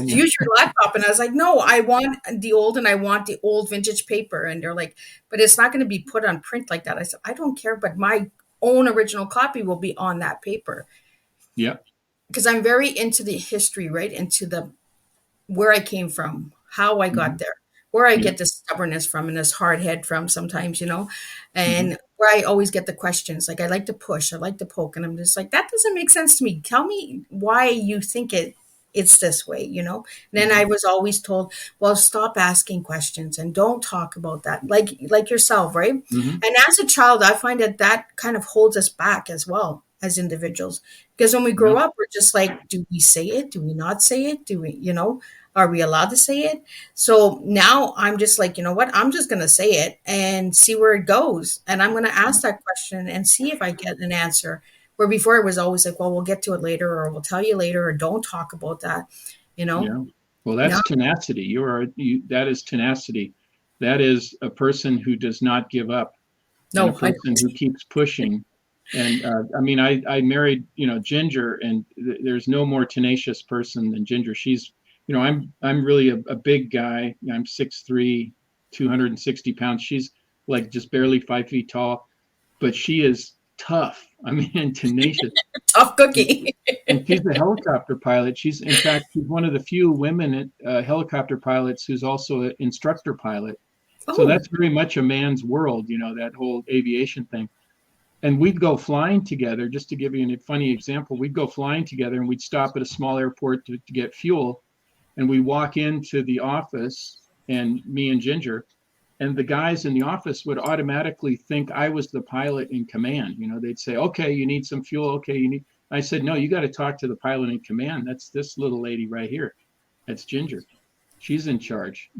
use your laptop. And I was like, no, I want the old, and I want the old vintage paper. And they're like, but it's not going to be put on print like that. I said, I don't care, but my own original copy will be on that paper. Yeah. Because I'm very into the history, right? Into where I came from, how I got there, where I get this stubbornness from and this hard head from sometimes, and where I always get the questions. Like, I like to push, I like to poke, and I'm just like, that doesn't make sense to me. Tell me why you think it's this way, And then I was always told, well, stop asking questions and don't talk about that, like yourself, right? And as a child, I find that kind of holds us back as well as individuals, because when we grow up, we're just like, do we say it? Do we not say it? Do we, Are we allowed to say it? So now I'm just like, you know what? I'm just going to say it and see where it goes. And I'm going to ask that question and see if I get an answer. Where before it was always like, well, we'll get to it later, or we'll tell you later, or don't talk about that, you know? Yeah. Well, Now, that's tenacity. That is tenacity. That is a person who does not give up, and a no, person who keeps pushing. And I mean, I married, Ginger, and there's no more tenacious person than Ginger. She's, I'm really a big guy. I'm 6'3", 260 pounds. She's like just barely 5 feet tall, but she is tough. I mean, and tenacious. tough cookie. And she's a helicopter pilot. In fact, she's one of the few women helicopter pilots who's also an instructor pilot. So Oh, that's very much a man's world, that whole aviation thing. And we'd go flying together, just to give you a funny example. We'd go flying together and we'd stop at a small airport to get fuel. And we walk into the office, and me and Ginger, and the guys in the office would automatically think I was the pilot in command. They'd say, okay, you need some fuel. Okay, I said, no, you got to talk to the pilot in command. That's this little lady right here. That's Ginger. She's in charge.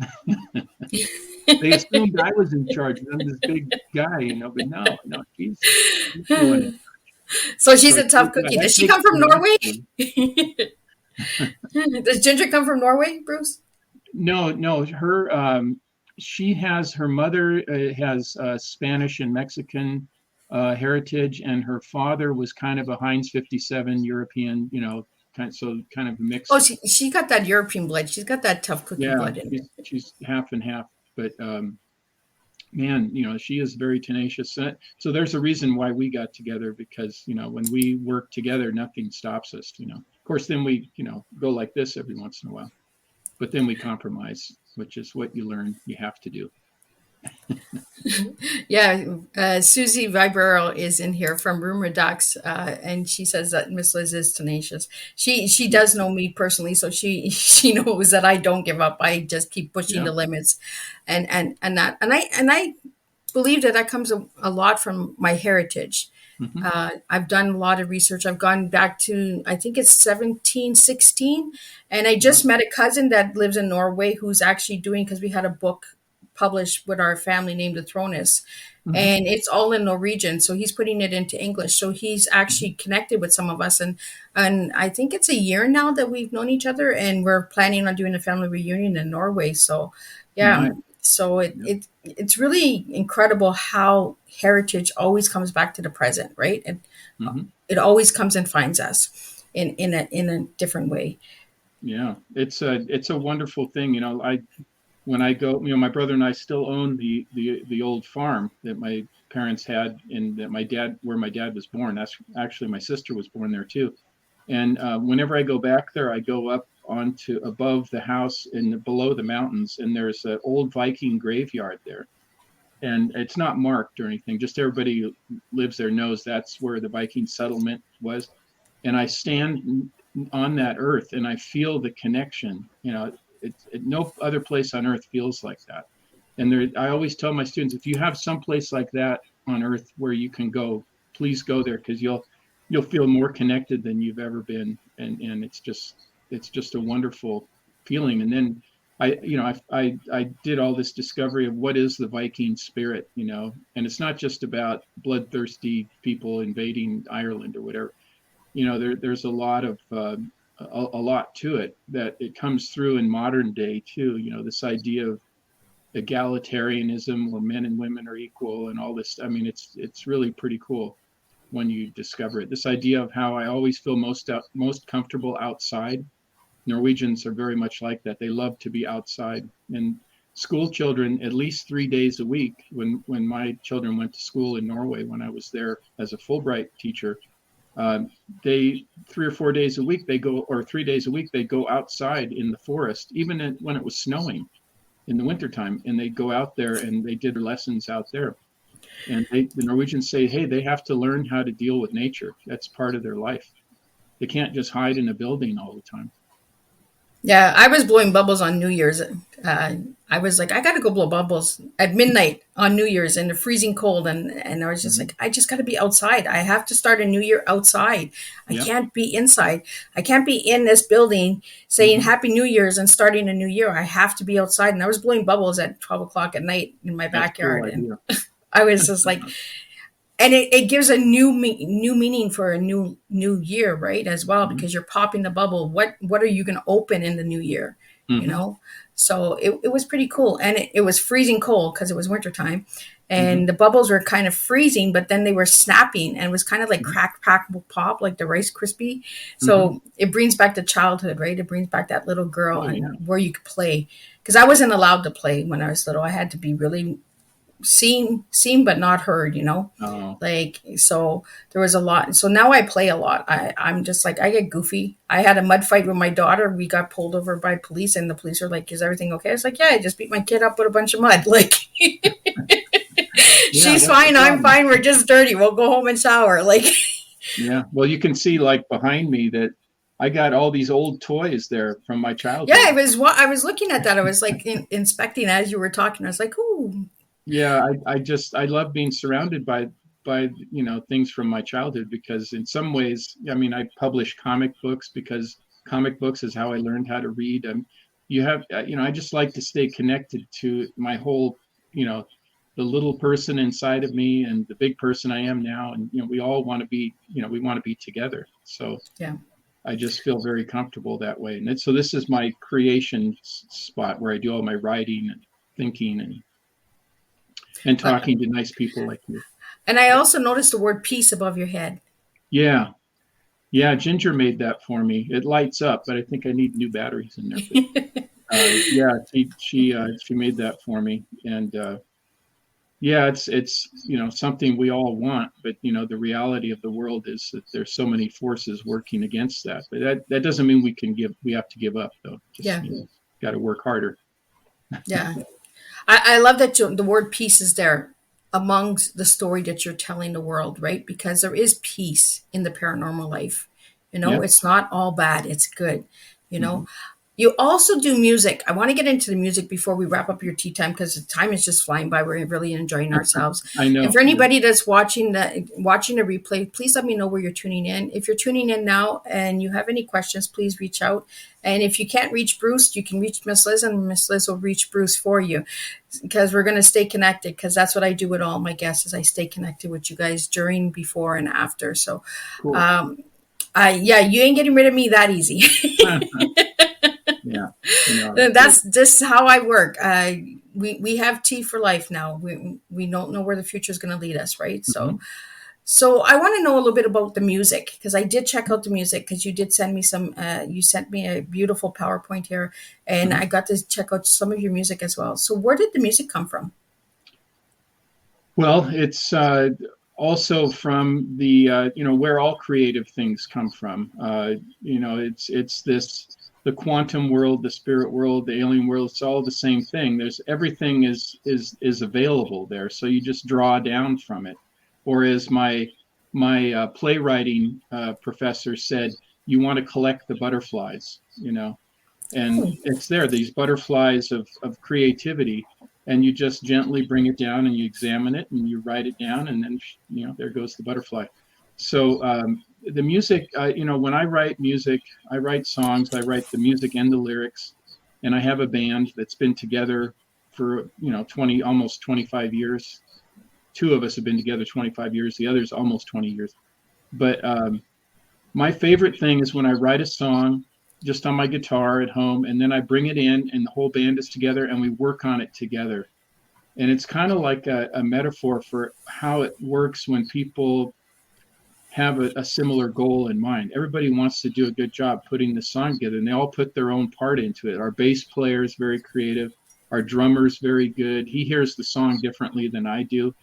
They assumed I was in charge. I'm this big guy, but no, she's doing it. so she's So a tough cookie. Does she come from Norway? Does Ginger come from Norway, Bruce? No, her mother has Spanish and Mexican heritage, and her father was kind of a Heinz 57 European, kind of a mix. Oh, she got that European blood. She's got that tough cookie Yeah, blood in her. she's half and half, but man, she is very tenacious. So there's a reason why we got together, because when we work together, nothing stops us. Of course, then we go like this every once in a while, but then we compromise, which is what you learn you have to do. Yeah, Susie Vibero is in here from Room Redux, and she says that Miss Liz is tenacious. She does know me personally, so she knows that I don't give up. I just keep pushing Yeah. the limits, and I believe that comes a lot from my heritage. Mm-hmm. I've done a lot of research. I've gone back to, I think it's 1716, and I just Wow. met a cousin that lives in Norway who's actually doing, because we had a book published with our family named The Thronus, Mm-hmm. and it's all in Norwegian. So he's putting it into English. So he's actually connected with some of us, and I think it's a year now that we've known each other, and we're planning on doing a family reunion in Norway. So yeah, Nice. so Yeah. it's really incredible how heritage always comes back to the present, right? And Mm-hmm. it always comes and finds us in a different way. Yeah. It's a wonderful thing. When I go, my brother and I still own the old farm that my parents had, and that where my dad was born. That's actually, my sister was born there too. And whenever I go back there, I go up onto above the house and below the mountains, and there's an old Viking graveyard there. And it's not marked or anything. Just everybody who lives there knows that's where the Viking settlement was. And I stand on that earth and I feel the connection. No other place on earth feels like that. And I always tell my students, if you have some place like that on earth where you can go, please go there, because you'll feel more connected than you've ever been. And it's just a wonderful feeling. And then I did all this discovery of what is the Viking spirit, and it's not just about bloodthirsty people invading Ireland or whatever. There's a lot of a lot to it, that it comes through in modern day too. This idea of egalitarianism, where men and women are equal, and all this. I mean, it's really pretty cool when you discover it. This idea of how I always feel most comfortable outside. Norwegians are very much like that. They love to be outside. And school children, at least 3 days a week, when my children went to school in Norway, when I was there as a Fulbright teacher, they 3 or 4 days a week they go, or 3 days a week they go outside in the forest, even when it was snowing in the wintertime, and they go out there and they did lessons out there. And the Norwegians say, hey, they have to learn how to deal with nature. That's part of their life. They can't just hide in a building all the time. Yeah, I was blowing bubbles on New Year's. I was like, I got to go blow bubbles at midnight on New Year's in the freezing cold, and I was just Mhm. like, I just got to be outside. I have to start a new year outside. I Yeah. can't be inside. I can't be in this building saying Hmm. Happy New Year's and starting a new year. I have to be outside. And I was blowing bubbles at 12 o'clock at night in my That's a cool backyard, and idea. I was just like, and it gives a new meaning for a new year, right, as well, Hmm. because you're popping the bubble. What are you going to open in the new year, you Hmm. know? So it was pretty cool, and it was freezing cold because it was wintertime, Hmm. and the bubbles were kind of freezing, but then they were snapping, and it was kind of like Hmm. crack pop, like the Rice Krispie. Hmm. So it brings back the childhood, right? It brings back that little girl Oh yeah. and where you could play, because I wasn't allowed to play when I was little. I had to be really seen but not heard, Oh. like, so there was a lot. So now I play a lot. I'm just like, I get goofy. I had a mud fight with my daughter. We got pulled over by police, and the police are like, is everything okay? I was like, yeah, I just beat my kid up with a bunch of mud. Like, Yeah, she's that's the fine, I'm problem. fine, we're just dirty, we'll go home and shower. Like, Yeah. Well, you can see like behind me that I got all these old toys there from my yeah, childhood. I was looking at that. I was like inspecting as you were talking. I was like, ooh. Yeah, I love being surrounded by things from my childhood because in some ways, I mean, I publish comic books because comic books is how I learned how to read. You have I just like to stay connected to my whole, you know, the little person inside of me and the big person I am now, and we all want to be, we want to be together. So Yeah. I just feel very comfortable that way. So this is my creation spot where I do all my writing and thinking and uh, talking to nice people like you. and I also noticed the word peace above your head. Yeah, yeah. Ginger made that for me. It lights up, but I think I need new batteries in there. But yeah, she made that for me, and yeah, it's something we all want, but the reality of the world is that there's so many forces working against that. But that doesn't mean we have to give up though. Just Yeah. got to work harder. Yeah. I love that the word peace is there amongst the story that you're telling the world, right? Because there is peace in the paranormal life. Yeah. It's not all bad, it's good. You Hmm. know, you also do music. I want to get into the music before we wrap up your tea time because the time is just flying by. We're really enjoying ourselves. I And know. for Yeah. anybody that's watching the replay, please let me know where you're tuning in. If you're tuning in now and you have any questions, please reach out. And if you can't reach Bruce, you can reach Miss Liz, and Miss Liz will reach Bruce for you because we're going to stay connected, because that's what I do with all my guests is I stay connected with you guys during, before, and after. So Cool. yeah, you ain't getting rid of me that easy. Yeah. That's good. That's just how I work. We have tea for life now. We don't know where the future is going to lead us, right? Hmm. So I want to know a little bit about the music, because I did check out the music, because you did send me some. You sent me a beautiful PowerPoint here, and Hmm. I got to check out some of your music as well. So where did the music come from? Well, it's also from the where all creative things come from. It's this the quantum world, the spirit world, the alien world. It's all the same thing. There's everything is available there, so you just draw down from it. Or as my playwriting professor said, you want to collect the butterflies, and Oh, it's there. These butterflies of creativity, and you just gently bring it down and you examine it and you write it down, and then there goes the butterfly. So the music, when I write music, I write songs, I write the music and the lyrics, and I have a band that's been together for 20, almost 25 years. Two of us have been together 25 years, the others almost 20 years. But my favorite thing is when I write a song just on my guitar at home, and then I bring it in, and the whole band is together, and we work on it together. And it's kind of like a metaphor for how it works when people have a similar goal in mind. Everybody wants to do a good job putting the song together, and they all put their own part into it. Our bass player is very creative. Our drummer's very good. He hears the song differently than I do.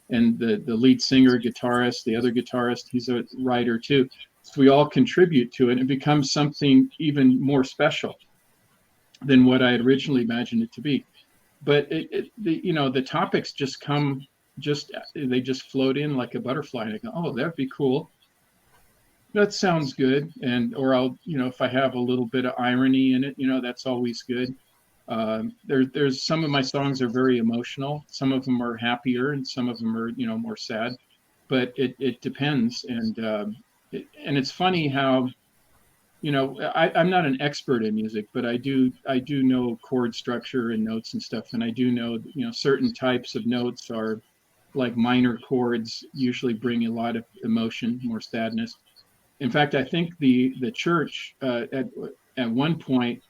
And the lead singer, guitarist, the other guitarist, he's a writer too. So we all contribute to it, and it becomes something even more special than what I had originally imagined it to be. But the topics just come, they just float in like a butterfly, and I go, oh, that'd be cool. That sounds good. And, or I'll, if I have a little bit of irony in it, that's always good. There's some of my songs are very emotional. Some of them are happier and some of them are, more sad, but it depends. And it's funny how, I'm not an expert in music, but I do know chord structure and notes and stuff. And I do know, certain types of notes are like minor chords usually bring a lot of emotion, more sadness. In fact, I think the church at one point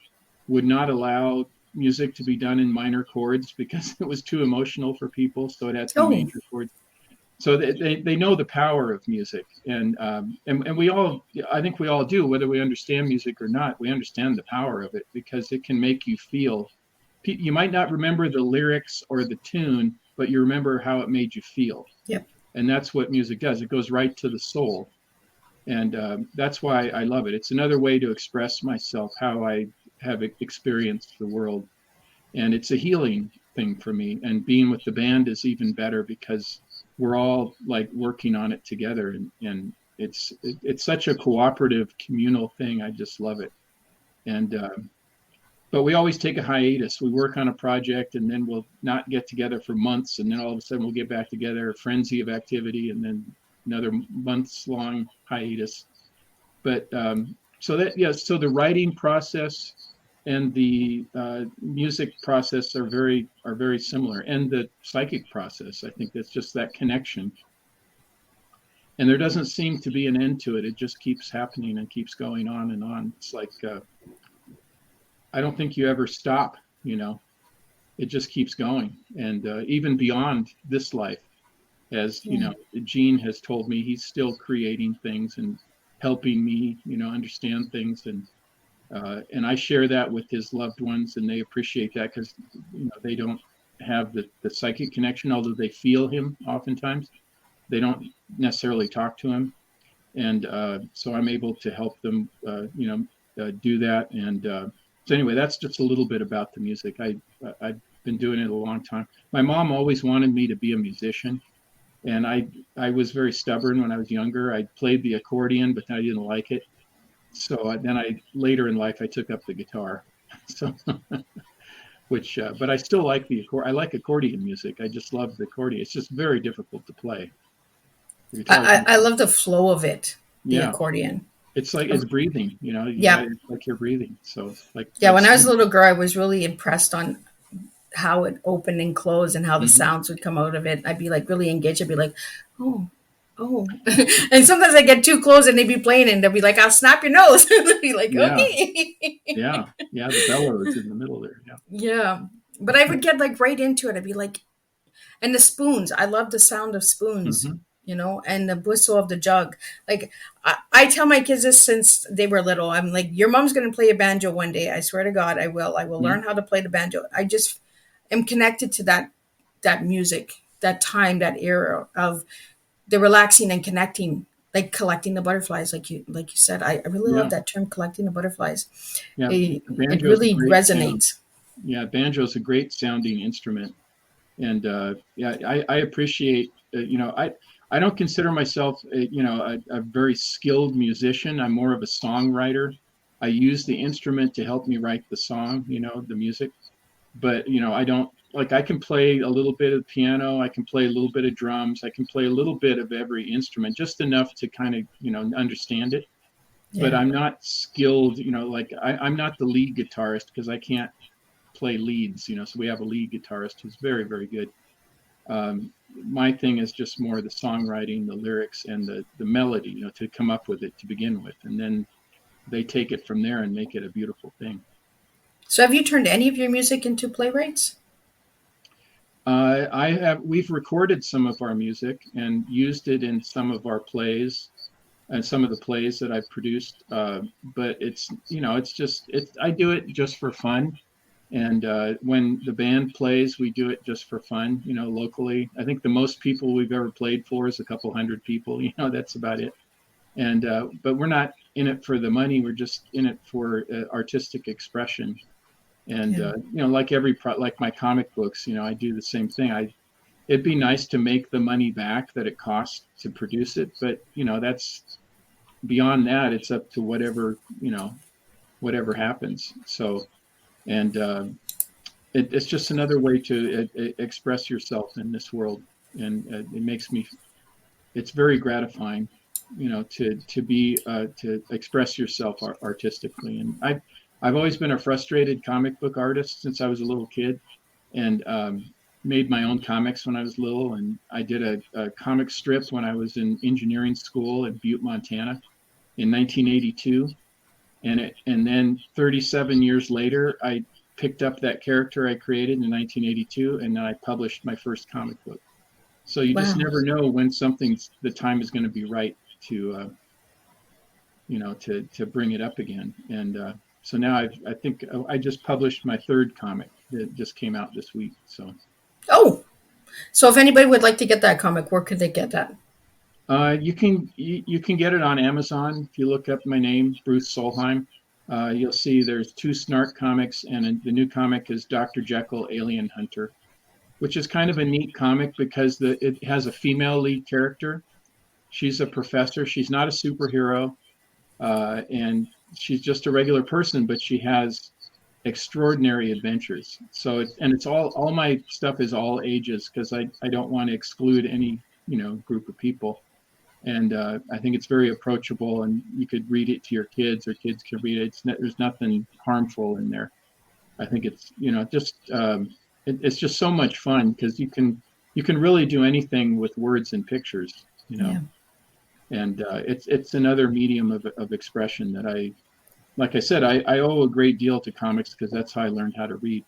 would not allow music to be done in minor chords because it was too emotional for people. So it had to be Oh, major chords. So they know the power of music, and we all, I think we all do, whether we understand music or not. We understand the power of it because it can make you feel. You might not remember the lyrics or the tune, but you remember how it made you feel. yep. And that's what music does. It goes right to the soul. And that's why I love it. It's another way to express myself, how I have experienced the world. And it's a healing thing for me. And being with the band is even better because we're all like working on it together. And it's such a cooperative, communal thing. I just love it. And but we always take a hiatus. We work on a project and then we'll not get together for months. And then all of a sudden we'll get back together, a frenzy of activity, and then another months long hiatus. But so the writing process and the music process are very similar, and the psychic process. I think that's just that connection. And there doesn't seem to be an end to it. It just keeps happening and keeps going on and on. It's like, I don't think you ever stop, it just keeps going. And even beyond this life, as Gene has told me, he's still creating things and helping me, understand things. And I share that with his loved ones, and they appreciate that because, they don't have the psychic connection, although they feel him oftentimes. They don't necessarily talk to him. And so I'm able to help them, do that. And so anyway, that's just a little bit about the music. I've been doing it a long time. My mom always wanted me to be a musician. And I was very stubborn when I was younger. I played the accordion, but I didn't like it. So then later in life, I took up the guitar. So, but I still like I like accordion music. I just love the accordion. It's just very difficult to play. I love the flow of it, the Yeah, accordion. it's like it's breathing. Yeah. It's like you're breathing. So Yeah, when I was a little girl, I was really impressed on how it opened and closed and how the Mhm. sounds would come out of it. I'd be like really engaged. I'd be like, oh, oh. And sometimes I get too close and they'd be playing and they'll be like, I'll snap your nose. I'd be like, Yeah, okay. yeah. The bellows in the middle there. Yeah. Yeah. But I would get like right into it. I'd be like, and the spoons. I love the sound of spoons, Hmm. and the whistle of the jug. Like I tell my kids this since they were little. I'm like, your mom's going to play a banjo one day. I swear to God, I will. I will learn how to play the banjo. I just am connected to that music, that time, that era of the relaxing and connecting, like collecting the butterflies, like you said. I really love Yeah, that term, collecting the butterflies. yeah. The It banjo is a really great sound. resonates. Yeah, banjo is a great sounding instrument. And yeah, I appreciate, I don't consider myself a very skilled musician. I'm more of a songwriter. I use the instrument to help me write the song, the music. But I don't, like, I can play a little bit of piano, I can play a little bit of drums, I can play a little bit of every instrument, just enough to kind of understand it. But Yeah. I'm not skilled, like I'm not the lead guitarist because I can't play leads, so we have a lead guitarist who's very, very good. My thing is just more the songwriting, the lyrics, and the melody, to come up with it to begin with, and then they take it from there and make it a beautiful thing. So have you turned any of your music into playwrights? We've recorded some of our music and used it in some of our plays and some of the plays that I've produced. But I do it just for fun. And when the band plays, we do it just for fun, locally. I think the most people we've ever played for is a couple hundred people, that's about it. And but we're not in it for the money. We're just in it for artistic expression. And Yeah. like like my comic books, I do the same thing. It'd be nice to make the money back that it costs to produce it, but that's beyond that, it's up to whatever, whatever happens. So, and it's just another way to express yourself in this world. And it's very gratifying, to express yourself artistically. And I've always been a frustrated comic book artist since I was a little kid, and made my own comics when I was little. And I did a comic strip when I was in engineering school at Butte, Montana in 1982. And then 37 years later, I picked up that character I created in 1982, and then I published my first comic book. So you just never know when the time is going to be right to bring it up again. And so now I think I just published my third comic that just came out this week. So. Oh, so if anybody would like to get that comic, where could they get that? You can get it on Amazon. If you look up my name, Bruce Solheim, you'll see there's 2 Snark comics, and the new comic is Dr. Jekyll, Alien Hunter, which is kind of a neat comic because it has a female lead character. She's a professor. She's not a superhero, and she's just a regular person, but she has extraordinary adventures. So it's all my stuff is all ages, because I don't want to exclude any group of people. And I think it's very approachable, and you could read it to your kids, or kids can read it. There's nothing harmful in there. I think it's it's just so much fun, because you can really do anything with words and pictures. Yeah. And it's another medium of expression that like I said, I owe a great deal to comics, because that's how I learned how to read.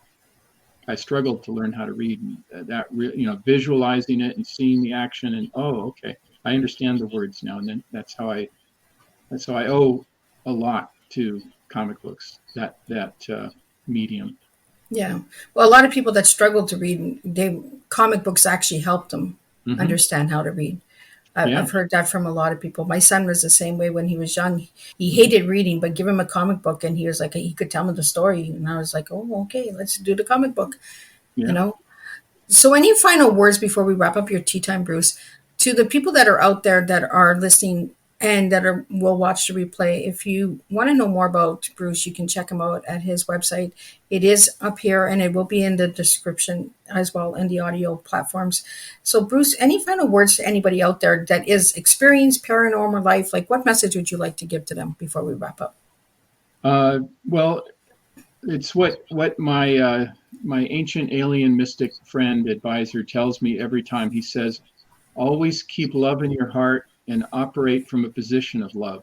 I struggled to learn how to read, and that visualizing it and seeing the action, and okay, I understand the words now. And then that's how I owe a lot to comic books, that medium. Yeah. Well, a lot of people that struggle to read, comic books actually help them understand how to read. I've heard that from a lot of people. My son was the same way when he was young. He hated reading, but give him a comic book and he was like, he could tell me the story. And I was like, oh, okay, let's do the comic book. Yeah. So any final words before we wrap up your tea time, Bruce, to the people that are out there that are listening and that will watch the replay? If you want to know more about Bruce, you can check him out at his website. It is up here, and it will be in the description as well in the audio platforms. So Bruce, any final words to anybody out there that is experienced paranormal life? Like, what message would you like to give to them before we wrap up? Well, it's what my ancient alien mystic friend advisor tells me every time. He says, always keep love in your heart and operate from a position of love.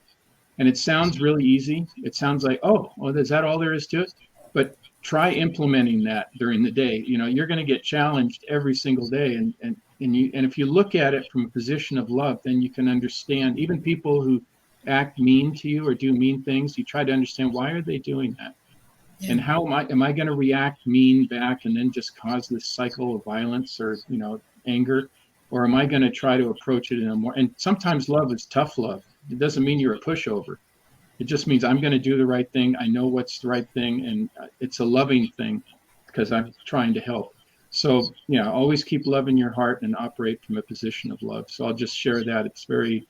And it sounds really easy. It sounds like, is that all there is to it? But try implementing that during the day. You're going to get challenged every single day. And if you look at it from a position of love, then you can understand even people who act mean to you or do mean things. You try to understand, why are they doing that? Yeah. And how am I going to react mean back and then just cause this cycle of violence or, anger? Or am I going to try to approach it in a more, and sometimes love is tough love. It doesn't mean you're a pushover. It just means I'm going to do the right thing. I know what's the right thing. And it's a loving thing because I'm trying to help. So, always keep love in your heart and operate from a position of love. So I'll just share that. It's very,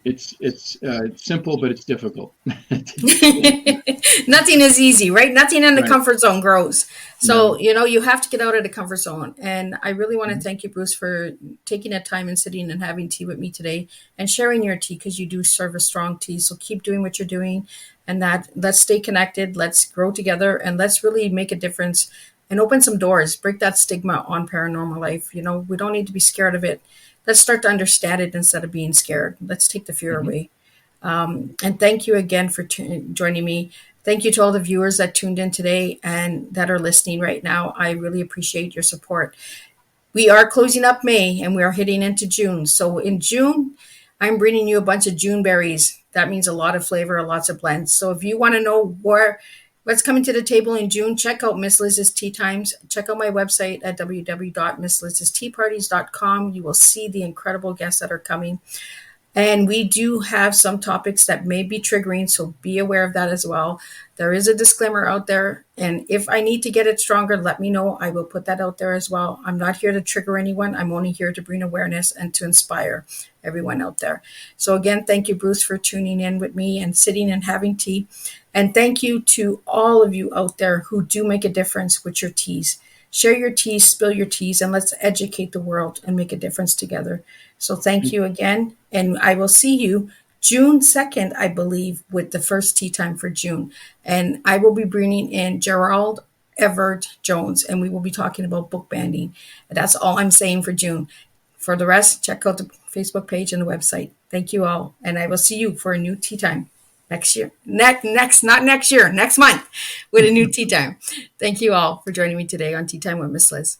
it's simple, but it's difficult. Nothing is easy, right? Nothing in the comfort zone grows. So, you have to get out of the comfort zone. And I really want to thank you, Bruce, for taking that time and sitting and having tea with me today and sharing your tea, because you do serve a strong tea. So keep doing what you're doing, and let's stay connected. Let's grow together, and let's really make a difference and open some doors, break that stigma on paranormal life. We don't need to be scared of it. Let's start to understand it instead of being scared. Let's take the fear away. And thank you again for joining me. Thank you to all the viewers that tuned in today and that are listening right now. I really appreciate your support. We are closing up May and we are heading into June. So in June, I'm bringing you a bunch of June berries. That means a lot of flavor, lots of blends. So if you want to know what's coming to the table in June, check out Miss Liz's Tea Times. Check out my website at www.misslizsteaparties.com. You will see the incredible guests that are coming. And we do have some topics that may be triggering, so be aware of that as well. There is a disclaimer out there, and if I need to get it stronger, let me know. I will put that out there as well. I'm not here to trigger anyone. I'm only here to bring awareness and to inspire everyone out there. So again, thank you, Bruce, for tuning in with me and sitting and having tea. And thank you to all of you out there who do make a difference with your teas. Share your teas, spill your teas, and let's educate the world and make a difference together. So thank you again. And I will see you June 2nd, I believe, with the first tea time for June. And I will be bringing in Gerald Everett Jones, and we will be talking about book banding. That's all I'm saying for June. For the rest, check out the Facebook page and the website. Thank you all. And I will see you for a new tea time next year. Not next year, next month with a new tea time. Thank you all for joining me today on Tea Time with Miss Liz.